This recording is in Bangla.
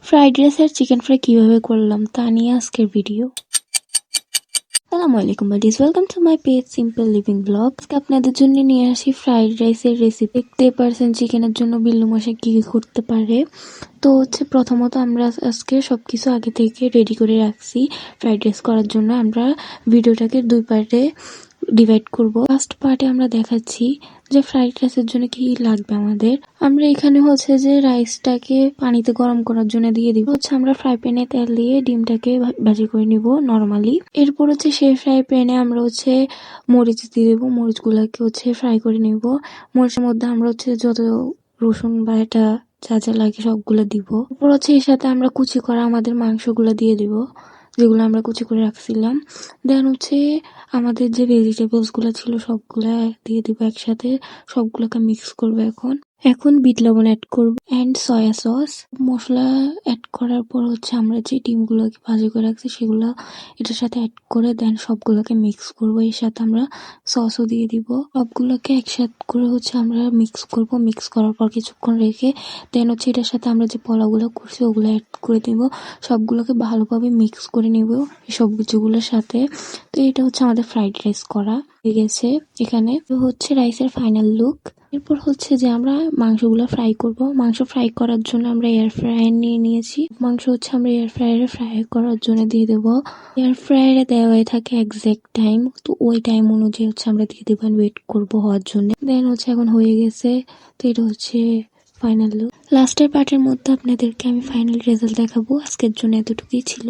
ফ্রাইড রাইস আর চিকেন ফ্রাই কিভাবে করলাম তা নিয়ে আজকের ভিডিও। আসসালামু আলাইকুম buddies, welcome to my page simple living blog. আপনাদের জন্য নিয়ে আসি ফ্রাইড রাইসের রেসিপি। দেখতে পারছেন চিকেনের জন্য বিল্লু মশাই কি কি করতে পারে। তো প্রথমত আমরা আজকে সবকিছু আগে থেকে রেডি করে রাখছি। ফ্রাইড রাইস করার জন্য আমরা ভিডিওটাকে দুই পার্টে ডিভাইড করব। ফার্স্ট পার্টে আমরা দেখাচ্ছি যে ফ্রাইড রাইসের জন্য কি লাগবে আমাদের। আমরা এখানে যে রাইসটাকে পানিতে গরম করার জন্য দিয়ে দিব। আমরা ফ্রাই প্যানে তেল দিয়ে ডিমটাকে ভাজি করে নিব নরমালি। এরপর সেই ফ্রাই প্যানে আমরা মরিচ দিয়ে দেবো। মরিচগুলোকে ফ্রাই করে নিব। মরিচের মধ্যে আমরা যত রসুন বা এটা যা যা লাগে সবগুলো দিব। এরপর এর সাথে আমরা কুচি করা আমাদের মাংসগুলো দিয়ে দিব, যেগুলো আমরা কুচি করে রাখছিলাম। দেন আমাদের যে ভেজিটেবলস গুলো ছিল সবগুলা দিয়ে দিব একসাথে। সবগুলোকে মিক্স করবো। এখন বিট লবণ অ্যাড করব এন্ড সয়া সস। মশলা অ্যাড করার পর আমরা যে ডিমগুলোকে ভাজি করে রাখছি সেগুলো এটার সাথে অ্যাড করে দেন সবগুলোকে মিক্স করব। এর সাথে আমরা সসও দিয়ে দিব। সবগুলোকে একসাথে করে আমরা মিক্স করব। মিক্স করার পর কিছুক্ষণ রেখে দেন এটার সাথে আমরা যে পোলাওগুলো করছি ওগুলো অ্যাড করে দিব। সবগুলোকে ভালোভাবে মিক্স করে নিব এই সবজিগুলোর সাথে। তো এটা আমাদের ফ্রাইড রাইস করা হয়ে গেছে। এখানে রাইসের ফাইনাল লুক। এরপর যে আমরা মাংসগুলো ফ্রাই করব। মাংস ফ্রাই করার জন্য আমরা এয়ার ফ্রায়ার নিয়ে নিয়েছি। মাংস আমরা এয়ার ফ্রায়ারে ফ্রাই করার জন্য দিয়ে দেব। এয়ার ফ্রায়ারে দেওয়াই থাকে এক্সাক্ট টাইম, তো ওই টাইম অনুযায়ী আমরা দিয়ে দেব, ওয়েট করব হওয়ার জন্য। দেন এখন হয়ে গেছে। তো এটা ফাইনাল লুক। লাস্টের পার্টের মধ্যে আপনাদেরকে আমি ফাইনাল রেজাল্ট দেখাবো। আজকের জন্য এতটুকুই ছিল।